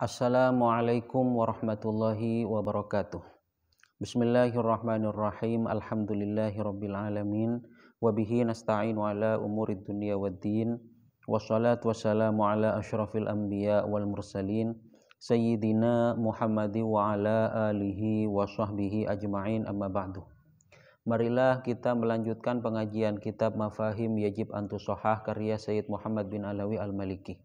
Assalamualaikum warahmatullahi wabarakatuh. Bismillahirrahmanirrahim. Alhamdulillahirabbil alamin wa bihi nasta'inu ala umurid dunya waddin. Wassalatu wassalamu ala asyrafil anbiya wal mursalin sayyidina Muhammadi wa ala alihi wa sahbihi ajma'in, amma ba'du. Marilah kita melanjutkan pengajian kitab Mafahim Yajib Antusohah karya Sayyid Muhammad bin Alawi Al-Maliki.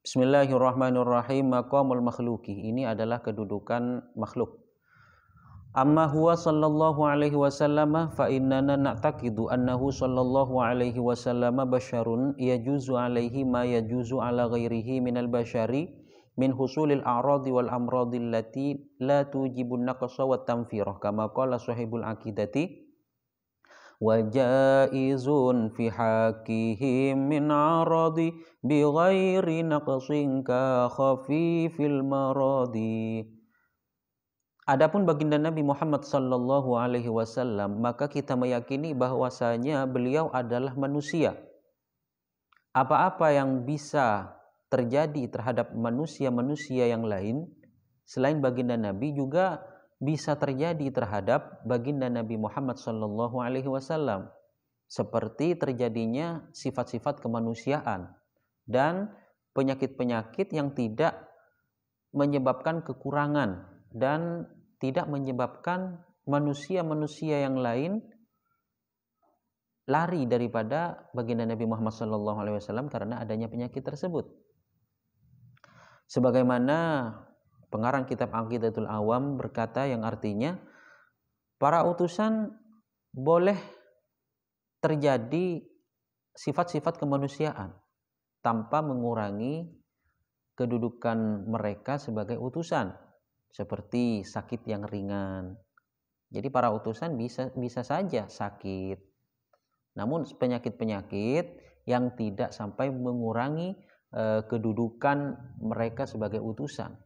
Bismillahirrahmanirrahim. Maqamul makhluki, ini adalah kedudukan makhluk. Amma huwa sallallahu alaihi wasallam fa innana na'taqidu annahu sallallahu alaihi wasallam basyarun yajuzu alaihi ma yajuzu ala ghairihi minal basyari min husulil a'radi wal amradi allati la tujibun naqsa wat tanfirah kama qala sahibul aqidati wa jaizun fi hakihim min aradi bi ghairi naqsin ka khafifil maradi. Adapun baginda Nabi Muhammad sallallahu alaihi wasallam, maka kita meyakini bahwasanya beliau adalah manusia. Apa-apa yang bisa terjadi terhadap manusia-manusia yang lain selain baginda Nabi juga bisa terjadi terhadap baginda Nabi Muhammad sallallahu alaihi wasallam, seperti terjadinya sifat-sifat kemanusiaan dan penyakit-penyakit yang tidak menyebabkan kekurangan dan tidak menyebabkan manusia-manusia yang lain lari daripada baginda Nabi Muhammad sallallahu alaihi wasallam karena adanya penyakit tersebut. Sebagaimana pengarang kitab Aqidatul Awam berkata, yang artinya para utusan boleh terjadi sifat-sifat kemanusiaan tanpa mengurangi kedudukan mereka sebagai utusan, seperti sakit yang ringan. Jadi para utusan bisa saja sakit, namun penyakit-penyakit yang tidak sampai mengurangi kedudukan mereka sebagai utusan.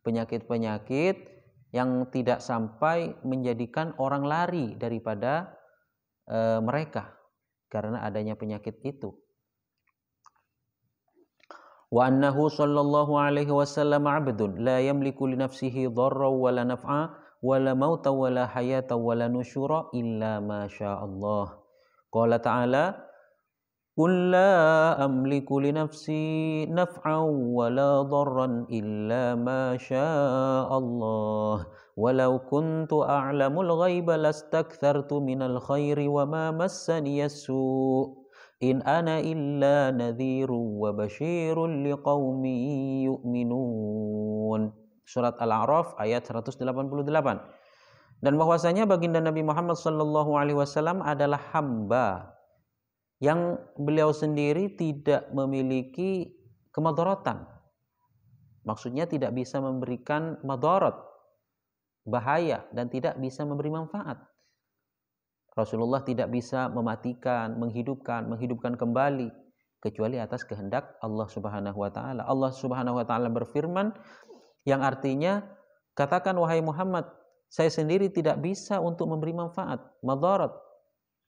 Penyakit-penyakit yang tidak sampai menjadikan orang lari daripada mereka karena adanya penyakit itu. Wa annahu sallallahu alaihi wasallam 'abdun la yamliku li nafsihi dharra wa la naf'a wa la mauta wa la hayata wa la nusyura illa ma syaa Allah. Qala ta'ala: Qul la amliku li nafsi naf'an wa la dharran illa ma syaa Allah. Walau kuntu a'lamul ghaiba lastakthartu minal khairi wa ma massani as-su'. In ana illa nadhiru wa basyirun liqaumin yu'minun. Surat Al-A'raf ayat 188. Dan bahwasanya baginda Nabi Muhammad sallallahu alaihi wasallam adalah hamba yang beliau sendiri tidak memiliki kemadaratan. Maksudnya tidak bisa memberikan madarat, bahaya, dan tidak bisa memberi manfaat. Rasulullah tidak bisa mematikan, menghidupkan kembali kecuali atas kehendak Allah Subhanahu wa taala. Allah Subhanahu wa taala berfirman yang artinya, katakan wahai Muhammad, saya sendiri tidak bisa untuk memberi manfaat, madarat,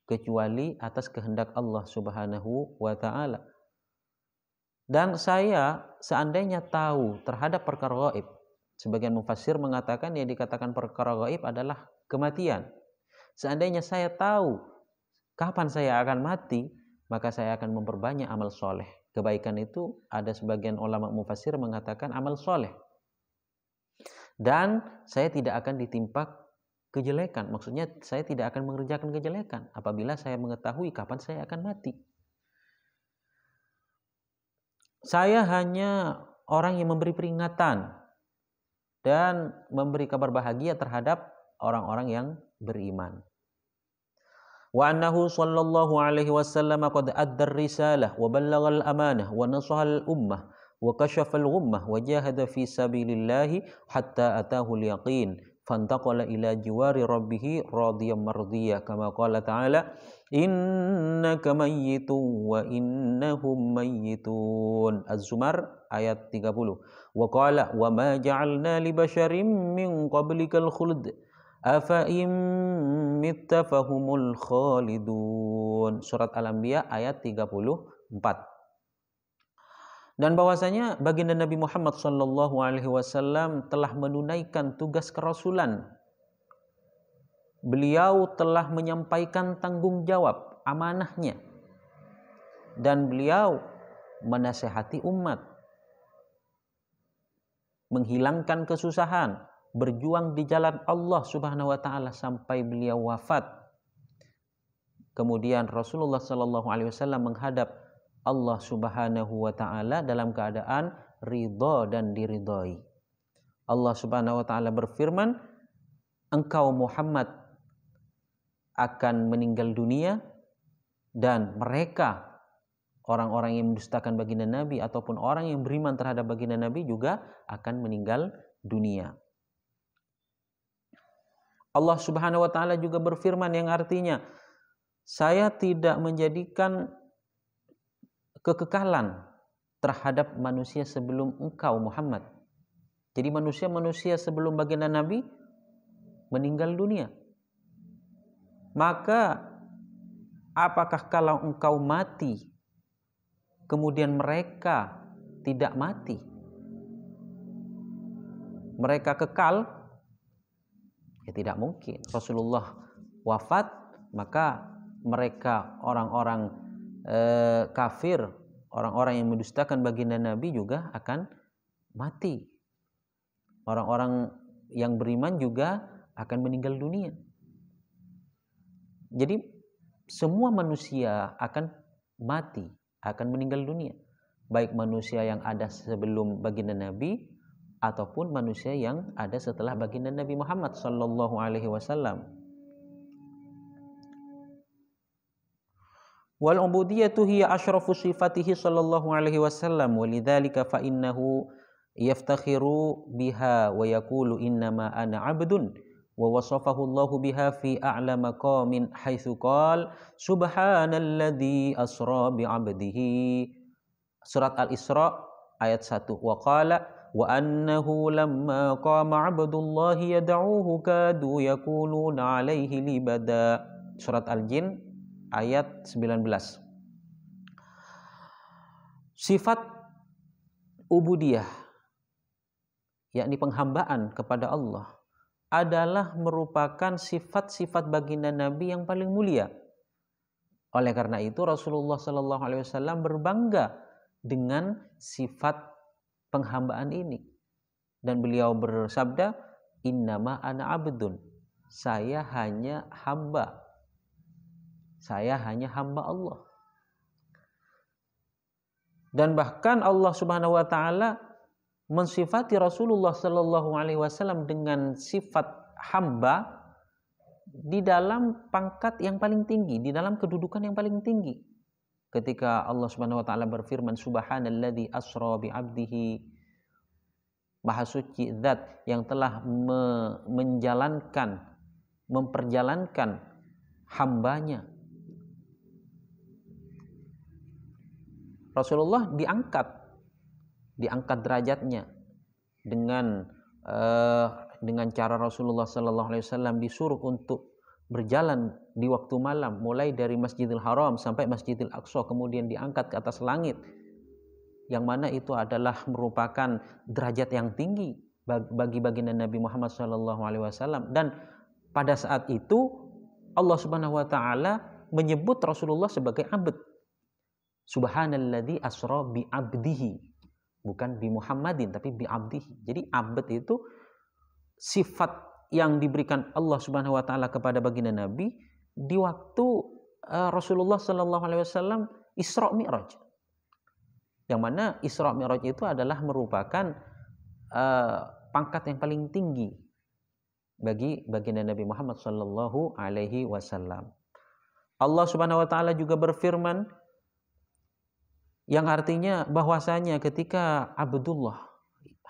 kecuali atas kehendak Allah Subhanahu wa taala. Dan saya seandainya tahu terhadap perkara gaib, sebagian mufassir mengatakan yang dikatakan perkara gaib adalah kematian. Seandainya saya tahu kapan saya akan mati, maka saya akan memperbanyak amal soleh. Kebaikan itu ada sebagian ulama mufassir mengatakan amal soleh. Dan saya tidak akan ditimpa kejelekan. Maksudnya saya tidak akan mengerjakan kejelekan apabila saya mengetahui kapan saya akan mati. Saya hanya orang yang memberi peringatan dan memberi kabar bahagia terhadap orang-orang yang beriman. Wa annahu sallallahu alaihi wasallam qad adda ar-risalah wa ballagha al-amanah wa nasaha al-ummah wa kashafa al-ghummah wa jahada fi sabilillahi hatta atahu al-yaqin fantaqala ila jiwari rabbih radiyam mardiyah kama qala ta'ala innaka mayyitun wa innahum mayyitun. Az-Zumar ayat 30. Wa qala wa ma ja'alna li basharin min qablikal khuld afa im mitta fahumul khalidun. Surat Al-Anbiya ayat 34. Dan bahwasanya baginda Nabi Muhammad sallallahu alaihi wasallam telah menunaikan tugas kerasulan. Beliau telah menyampaikan tanggung jawab amanahnya. Dan beliau menasihati umat, menghilangkan kesusahan, berjuang di jalan Allah Subhanahu wa taala sampai beliau wafat. Kemudian Rasulullah sallallahu alaihi wasallam menghadap Allah Subhanahu wa taala dalam keadaan ridha dan diridhai. Allah Subhanahu wa taala berfirman, "Engkau Muhammad akan meninggal dunia dan mereka orang-orang yang mendustakan baginda Nabi ataupun orang yang beriman terhadap baginda Nabi juga akan meninggal dunia." Allah Subhanahu wa taala juga berfirman yang artinya, "Saya tidak menjadikan kekekalan terhadap manusia sebelum engkau Muhammad." Jadi manusia-manusia sebelum baginda Nabi meninggal dunia. Maka apakah kalau engkau mati kemudian mereka tidak mati? Mereka kekal? Ya tidak mungkin. Rasulullah wafat, maka mereka orang-orang kafir, orang-orang yang mendustakan baginda Nabi juga akan mati. Orang-orang yang beriman juga akan meninggal dunia. Jadi semua manusia akan mati, akan meninggal dunia. Baik manusia yang ada sebelum baginda Nabi ataupun manusia yang ada setelah baginda Nabi Muhammad sallallahu alaihi wasallam. Wal ubudiyatu hiya asyrafu sifatihi sallallahu alaihi wasallam walidzalika fa innahu yaftakhiru biha wa yaqulu innama ana 'abdun wa wasafahu Allahu biha fi a'la maqamin haitsu qala subhanalladzi asra bi 'abdihi. Surat Al-Isra ayat 1. Wa qala wa annahu lamma qama 'abdullahi yad'uhu kadu yakununa 'alaihi libada. Surat Al-Jin ayat 19. Sifat ubudiyah, yakni penghambaan kepada Allah, adalah merupakan sifat-sifat baginda Nabi yang paling mulia. Oleh karena itu Rasulullah sallallahu alaihi wasallam berbangga dengan sifat penghambaan ini. Dan beliau bersabda, "Innama ana abdun." Saya hanya hamba. Saya hanya hamba Allah. Dan bahkan Allah Subhanahu wa taala mensifati Rasulullah sallallahu alaihi wasallam dengan sifat hamba di dalam pangkat yang paling tinggi, di dalam kedudukan yang paling tinggi. Ketika Allah Subhanahu wa taala berfirman, "Subhanalladzi asra bi 'abdihi." Maha suci zat yang telah memperjalankan hambanya. Rasulullah diangkat derajatnya dengan cara Rasulullah sallallahu alaihi wasallam disuruh untuk berjalan di waktu malam mulai dari Masjidil Haram sampai Masjidil Aqsa, kemudian diangkat ke atas langit, yang mana itu adalah merupakan derajat yang tinggi bagi baginda Nabi Muhammad sallallahu alaihi wasallam. Dan pada saat itu Allah Subhanahu wa taala menyebut Rasulullah sebagai abd. Subhanalladzi asra bi 'abdihi. Bukan bi Muhammadin tapi bi 'abdihi. Jadi abd itu sifat yang diberikan Allah Subhanahu wa taala kepada baginda Nabi di waktu Rasulullah sallallahu alaihi wasallam Isra Mi'raj. Yang mana Isra Mi'raj itu adalah merupakan pangkat yang paling tinggi bagi baginda Nabi Muhammad sallallahu alaihi wasallam. Allah Subhanahu wa taala juga berfirman yang artinya bahwasanya ketika Abdullah,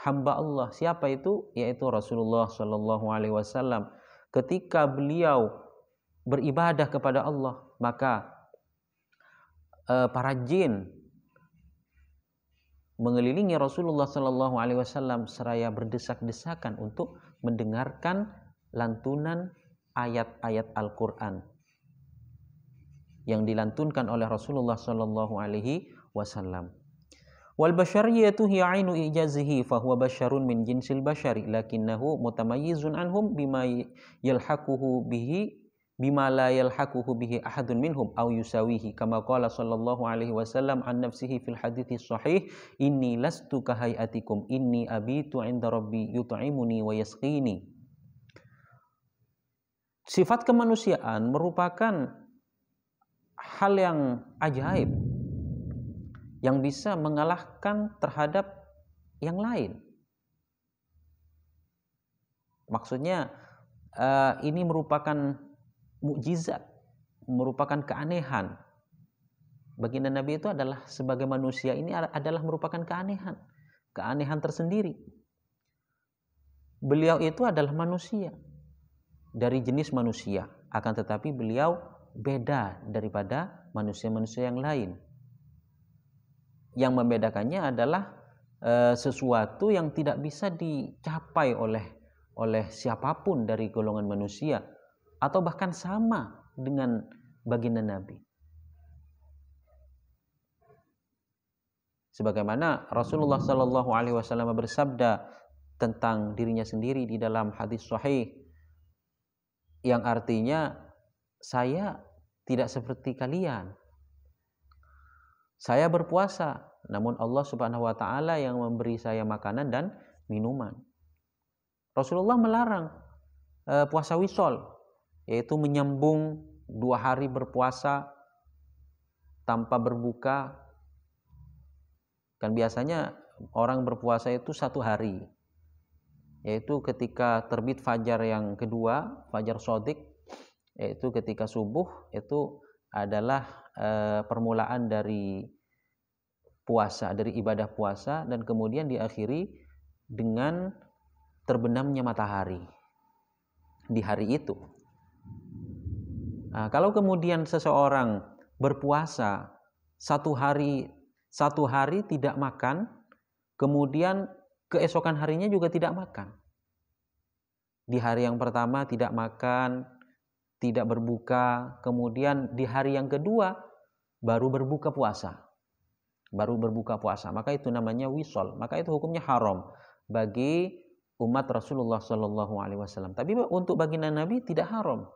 hamba Allah, siapa itu? Yaitu Rasulullah sallallahu alaihi wasallam. Ketika beliau beribadah kepada Allah, maka para jin mengelilingi Rasulullah sallallahu alaihi wasallam seraya berdesak-desakan untuk mendengarkan lantunan ayat-ayat Al-Quran yang dilantunkan oleh Rasulullah Sallallahu Alaihi Wasallam. Wal bashariyatu hiya ainu ijazihi fa huwa basharun min jinsil bashari lakinnahu mutamayyizun anhum bima yalhaquhu bihi bima la yalhaquhu bihi ahadun minhum aw yusawihi kama qala sallallahu alaihi wasallam an nafsihi fil hadithi sahih inni lastu kahayatikum inni abitu 'inda rabbi yut'imuni wa yasqini. Sifat kemanusiaan merupakan hal yang ajaib yang bisa mengalahkan terhadap yang lain. Maksudnya ini merupakan mukjizat, merupakan keanehan. Baginda Nabi itu adalah sebagai manusia ini adalah merupakan keanehan tersendiri. Beliau itu adalah manusia dari jenis manusia, akan tetapi beliau beda daripada manusia-manusia yang lain. Yang membedakannya adalah sesuatu yang tidak bisa dicapai oleh siapapun dari golongan manusia atau bahkan sama dengan baginda Nabi. Sebagaimana Rasulullah Sallallahu Alaihi Wasallam bersabda tentang dirinya sendiri di dalam hadis sahih yang artinya, saya tidak seperti kalian. Saya berpuasa, namun Allah Subhanahu wa taala yang memberi saya makanan dan minuman. Rasulullah melarang puasa wisol, yaitu menyambung 2 hari berpuasa tanpa berbuka. Kan biasanya orang berpuasa itu 1 hari, yaitu ketika terbit fajar yang kedua, fajar shodiq, yaitu ketika subuh, itu adalah permulaan dari puasa, dari ibadah puasa, dan kemudian diakhiri dengan terbenamnya matahari di hari itu. Nah, kalau kemudian seseorang berpuasa 1 hari tidak makan, kemudian keesokan harinya juga tidak makan. Di hari yang pertama tidak makan, tidak berbuka, kemudian di hari yang kedua baru berbuka puasa. Maka itu namanya wisol. Maka itu hukumnya haram bagi umat Rasulullah Sallallahu Alaihi Wasallam. Tapi untuk baginda Nabi tidak haram.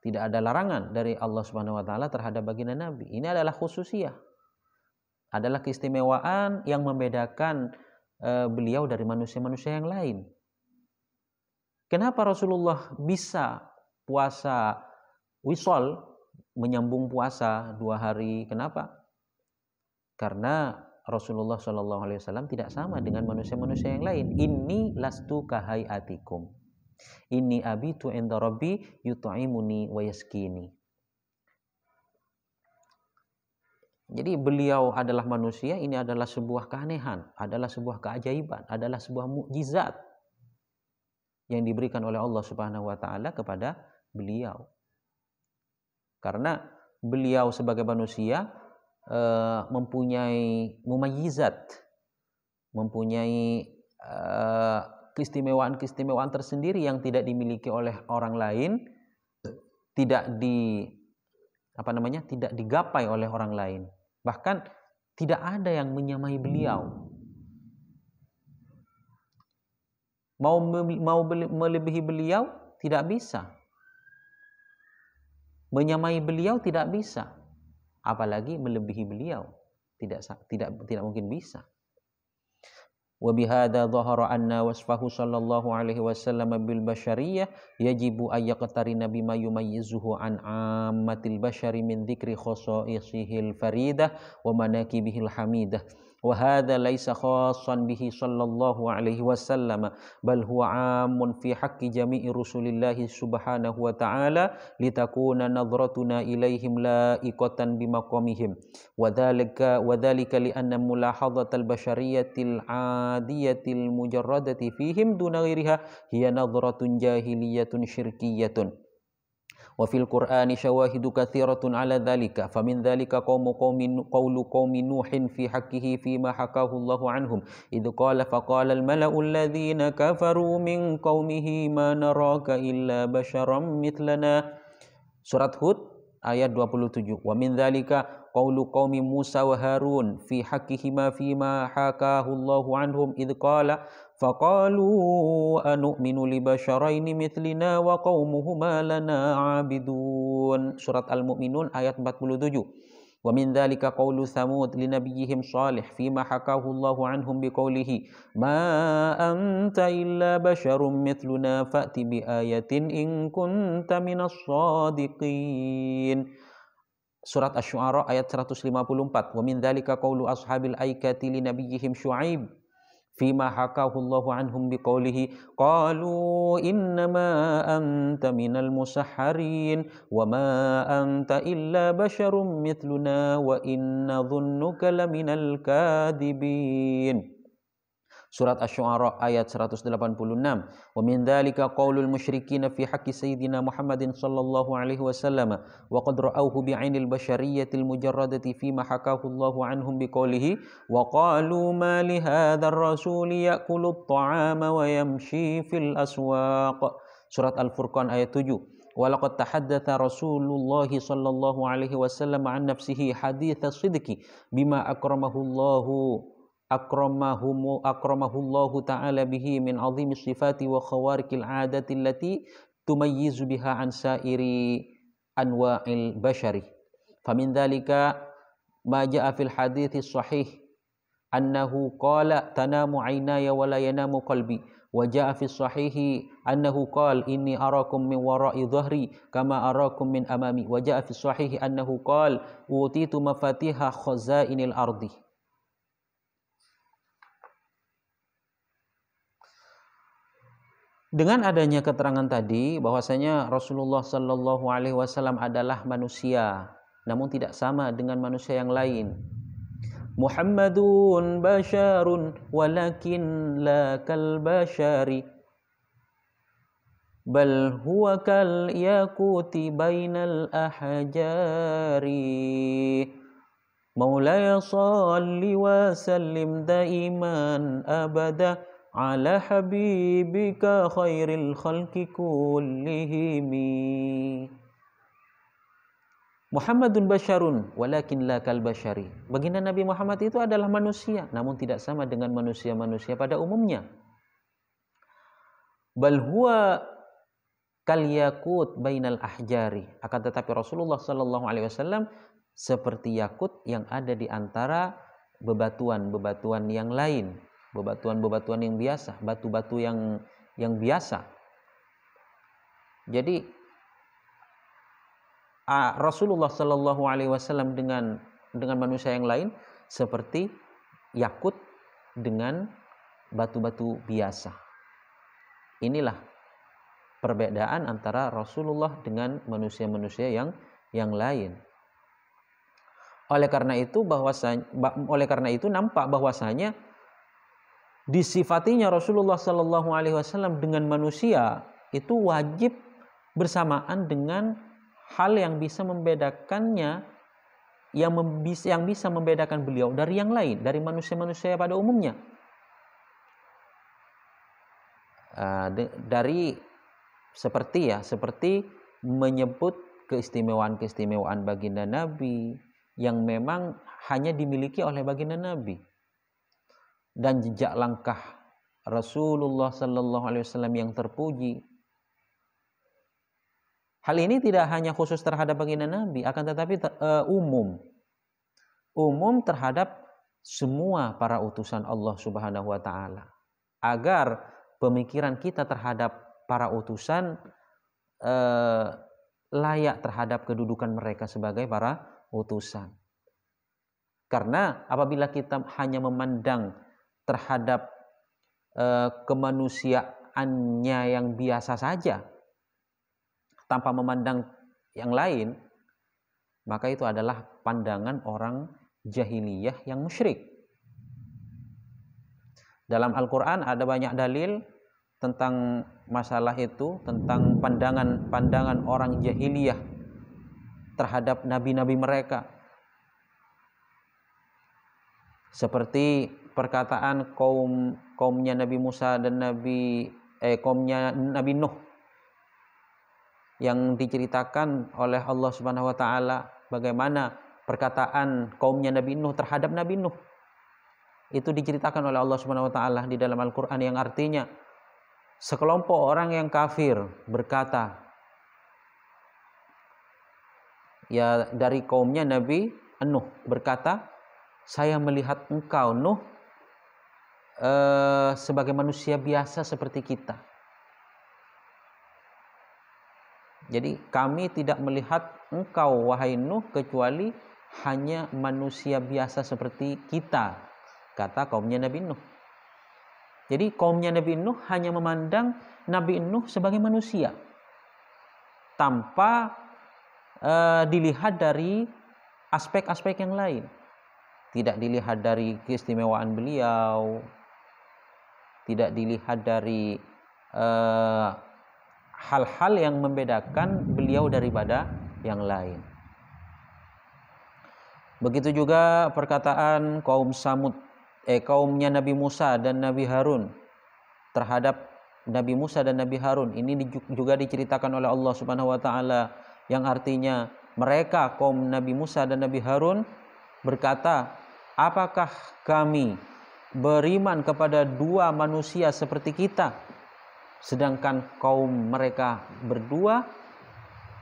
Tidak ada larangan dari Allah Subhanahu Wa Taala terhadap baginda Nabi. Ini adalah khususiyah, adalah keistimewaan yang membedakan beliau dari manusia-manusia yang lain. Kenapa Rasulullah bisa puasa wisol, menyambung puasa 2 hari? Kenapa? Karena Rasulullah Shallallahu Alaihi Wasallam tidak sama dengan manusia-manusia yang lain. Inni lastu kahayatikum, inni abitu 'inda rabbi yut'imuni wa yaskini. Jadi beliau adalah manusia, ini adalah sebuah keanehan, adalah sebuah keajaiban, adalah sebuah mukjizat yang diberikan oleh Allah Subhanahu wa taala kepada beliau. Karena beliau sebagai manusia mempunyai mumayyizat, mempunyai keistimewaan tersendiri yang tidak dimiliki oleh orang lain, tidak digapai oleh orang lain. Bahkan tidak ada yang menyamai beliau. Mau melebihi beliau tidak bisa. Menyamai beliau tidak bisa. Apalagi melebihi beliau. Tidak mungkin bisa. Wa bihadza dhahara anna wasfahu sallallahu alaihi wasallam bil bashariyah yajibu ay yaqtarina bima yumayyizuhu an ammatil bashari min dzikri khasaisihil faridah wa manakibihil hamidah. وهذا ليس خاصا به صلى الله عليه وسلم بل هو عام في حق جميع رسل الله سبحانه وتعالى لتكون نظرتنا إليهم لائقة بمقامهم وذلك لأن ملاحظة البشرية العادية المجردة فيهم دون غيرها هي نظرة جاهلية شركية Wa fil Qur'ani syawahidu katsiratun ala dzalika famin dzalika qawlu qaumi Nuhin fi haqqihi fima hakahu Allahu anhum idh qala faqala al mala'u alladhina kafaru min qaumihi ma naraka illa basyaram mithlana. Surat Hud ayat 27. Wa min dzalika qawlu qaumi Musa wa Harun fi haqqihima fima hakahu Allahu anhum idh qala faqalu anu'minu li basyaraini mithlina wa qaumuhuma lana 'abidun. Surat Al-Mu'minun ayat 47. Wa min dzalika qawlu Tsamud li nabiyyihim Shalih fima hakahu Allahu anhum biqaulihi ma anta illa basyarum mithluna fa'ti bi ayatin in kunta minas shadiqin. Surat Asy-Syu'ara ayat 154. Wa min dzalika qawlu ashabil aikati li nabiyyihim Syu'aib fima hakahu Allahu anhum biqaulihi qalu innama anta minal musahharin wa ma anta illa basyarum mithluna wa inna dhunnuka laminal kadhibin. Surat Asy-Syu'ara ayat 186. Wa min dzalika qaulul musyrikin fi haqqi sayyidina Muhammadin sallallahu alaihi wasallam wa qad ra'awhu bi'ainil basyariyatil mujarradati fi ma hakahu Allahu anhum biqaulihi wa qalu ma li hadzal rasuli ya'kulu at-ta'ama wa yamshi fil aswaq. Surat Al-Furqan ayat 7. Wa laqad tahaddatsa Rasulullah sallallahu alaihi wasallam an nafsihi hadits sidqi bima akramahullahu ta'ala bihi min azimi sifati wa khawarikil adati allati tumayyizu biha an sairi anwa'il bashari. Famin dhalika ma ja'a fil hadithi sahih annahu qala tanamu aynaya wa la yanamu qalbi wa ja'a fis sahihi annahu qala inni arakum min wara'i dhahri kama arakum min amami wa ja'a fis sahihi annahu qala utitu mafatiha khazainil ardi. Dengan adanya keterangan tadi bahwasanya Rasulullah Sallallahu Alaihi Wasallam adalah manusia, namun tidak sama dengan manusia yang lain. Muhammadun basyarun walakin la kal basyari bal huwa kal yaquti bainal ahjari. Maulaya salli wa sallim daiman abada ala habibika khairil khalqi kullihimi. Muhammadun basyarun walakin la kal basyari. Baginda Nabi Muhammad itu adalah manusia, namun tidak sama dengan manusia-manusia pada umumnya. Bal huwa kal yakut bainal ahjari. Akan tetapi Rasulullah sallallahu alaihi wasallam seperti yakut yang ada di antara bebatuan-bebatuan yang lain. Bebatuan-bebatuan yang biasa, batu-batu yang biasa. Jadi Rasulullah Shallallahu Alaihi Wasallam dengan manusia yang lain seperti yakut dengan batu-batu biasa. Inilah perbedaan antara Rasulullah dengan manusia-manusia yang lain. Oleh karena itu nampak bahwasanya disifatinya Rasulullah Sallallahu Alaihi Wasallam dengan manusia itu wajib bersamaan dengan hal yang bisa membedakannya, yang bisa membedakan beliau dari yang lain, dari manusia-manusia pada umumnya. Seperti menyebut keistimewaan baginda Nabi yang memang hanya dimiliki oleh baginda Nabi. Dan jejak langkah Rasulullah Sallallahu Alaihi Wasallam yang terpuji. Hal ini tidak hanya khusus terhadap baginda Nabi, akan tetapi umum terhadap semua para utusan Allah Subhanahu Wa Taala. Agar pemikiran kita terhadap para utusan layak terhadap kedudukan mereka sebagai para utusan. Karena apabila kita hanya memandang terhadap kemanusiaannya yang biasa saja tanpa memandang yang lain, maka itu adalah pandangan orang jahiliyah yang musyrik. Dalam Al-Quran ada banyak dalil tentang masalah itu, tentang pandangan orang jahiliyah terhadap nabi-nabi mereka. Seperti perkataan kaumnya Nabi Musa dan kaumnya Nabi Nuh yang diceritakan oleh Allah Subhanahu wa taala, bagaimana perkataan kaumnya Nabi Nuh terhadap Nabi Nuh. Itu diceritakan oleh Allah Subhanahu wa taala di dalam Al-Qur'an, yang artinya sekelompok orang yang kafir berkata, ya dari kaumnya Nabi Nuh berkata, saya melihat engkau Nuh sebagai manusia biasa seperti kita. Jadi kami tidak melihat engkau wahai Nuh kecuali hanya manusia biasa seperti kita, kata kaumnya Nabi Nuh. Jadi kaumnya Nabi Nuh hanya memandang Nabi Nuh sebagai manusia, tanpa dilihat dari aspek-aspek yang lain. Tidak dilihat dari keistimewaan beliau, tidak dilihat dari hal-hal yang membedakan beliau daripada yang lain. Begitu juga perkataan kaum Samud, kaumnya Nabi Musa dan Nabi Harun terhadap Nabi Musa dan Nabi Harun. Ini juga diceritakan oleh Allah Subhanahu wa taala, yang artinya mereka kaum Nabi Musa dan Nabi Harun berkata, apakah kami beriman kepada dua manusia seperti kita, sedangkan kaum mereka berdua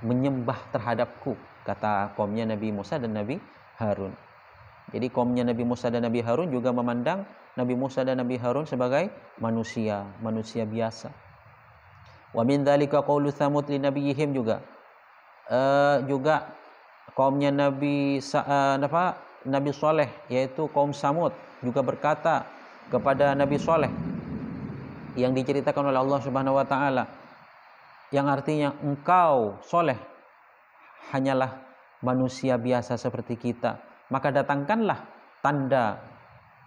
menyembah terhadapku, kata kaumnya Nabi Musa dan Nabi Harun. Jadi kaumnya Nabi Musa dan Nabi Harun juga memandang Nabi Musa dan Nabi Harun sebagai manusia biasa. Wa min dzalika qaulu Tsamud li nabiyihim, juga kaumnya Nabi Saleh, yaitu kaum Samud, juga berkata kepada Nabi Saleh, yang diceritakan oleh Allah Subhanahu wa taala, yang artinya engkau Saleh hanyalah manusia biasa seperti kita, maka datangkanlah tanda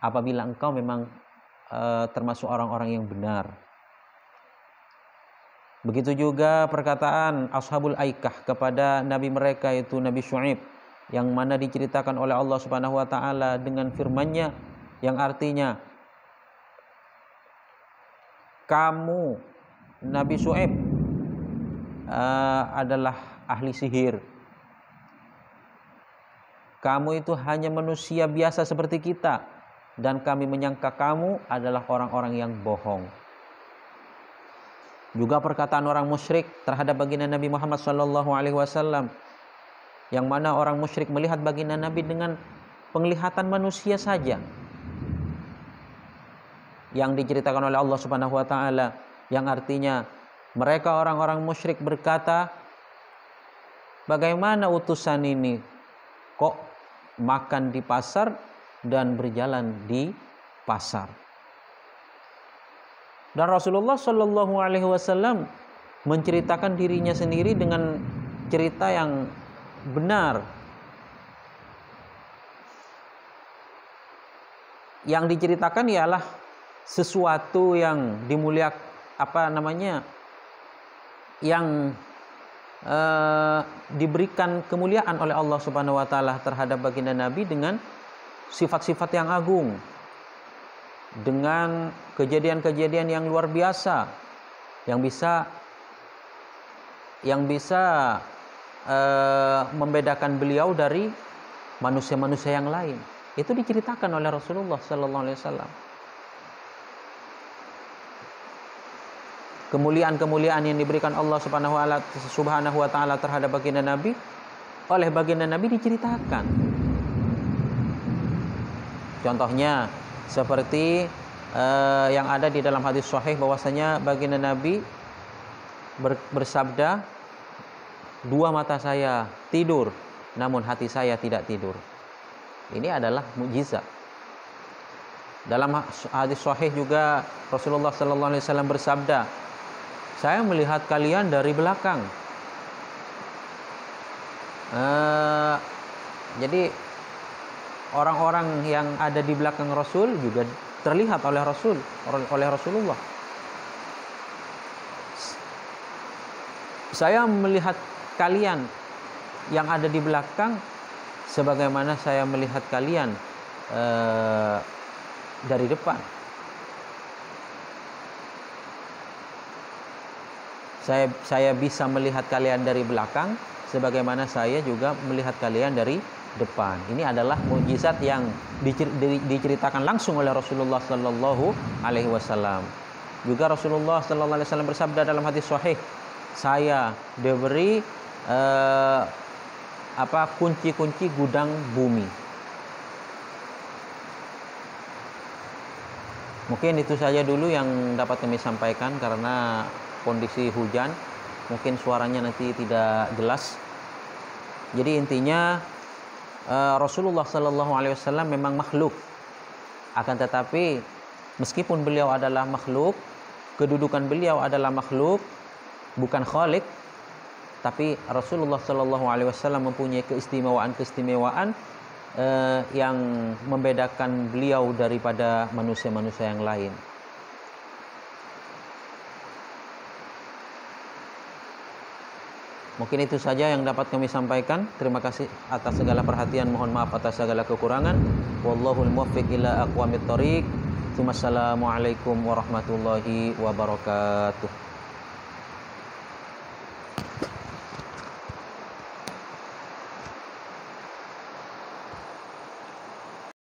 apabila engkau memang termasuk orang-orang yang benar. Begitu juga perkataan Ashabul Aikah kepada nabi mereka, yaitu Nabi Syuaib, yang mana diceritakan oleh Allah Subhanahu wa taala dengan firman-Nya yang artinya, kamu Nabi Syuaib adalah ahli sihir. Kamu itu hanya manusia biasa seperti kita, dan kami menyangka kamu adalah orang-orang yang bohong. Juga perkataan orang musyrik terhadap baginda Nabi Muhammad SAW, yang mana orang musyrik melihat baginda Nabi dengan penglihatan manusia saja, yang diceritakan oleh Allah Subhanahu wa taala, yang artinya mereka orang-orang musyrik berkata, bagaimana utusan ini kok makan di pasar dan berjalan di pasar? Dan Rasulullah Shallallahu Alaihi Wasallam menceritakan dirinya sendiri dengan cerita yang benar. Yang diceritakan ialah sesuatu yang dimuliakan, yang diberikan kemuliaan oleh Allah Subhanahu wa taala terhadap baginda Nabi dengan sifat-sifat yang agung, dengan kejadian-kejadian yang luar biasa, yang bisa membedakan beliau dari manusia-manusia yang lain. Itu diceritakan oleh Rasulullah sallallahu alaihi wasallam. Kemuliaan-kemuliaan yang diberikan Allah Subhanahu wa taala terhadap baginda Nabi, oleh baginda Nabi diceritakan. Contohnya seperti yang ada di dalam hadis sahih, bahwasanya baginda Nabi bersabda, dua mata saya tidur, namun hati saya tidak tidur. Ini adalah mukjizat. Dalam hadis sahih juga Rasulullah sallallahu alaihi wasallam bersabda, saya melihat kalian dari belakang. Jadi orang-orang yang ada di belakang Rasul juga terlihat oleh Rasulullah. Saya melihat kalian yang ada di belakang sebagaimana saya melihat kalian dari depan. Saya bisa melihat kalian dari belakang sebagaimana saya juga melihat kalian dari depan. Ini adalah mukjizat yang diceritakan langsung oleh Rasulullah sallallahu alaihi wasallam. Juga Rasulullah sallallahu alaihi wasallam bersabda dalam hadis sahih, saya diberi kunci-kunci gudang bumi. Mungkin itu saja dulu yang dapat kami sampaikan karena kondisi hujan, mungkin suaranya nanti tidak jelas. Jadi intinya Rasulullah sallallahu alaihi wasallam memang makhluk. Akan tetapi meskipun beliau adalah makhluk, kedudukan beliau adalah makhluk, bukan khalik, tapi Rasulullah sallallahu alaihi wasallam mempunyai keistimewaan yang membedakan beliau daripada manusia-manusia yang lain. Mungkin itu saja yang dapat kami sampaikan. Terima kasih atas segala perhatian. Mohon maaf atas segala kekurangan. Wallahul muwaffiq ila aqwamit thoriq. Wassalamualaikum warahmatullahi wabarakatuh.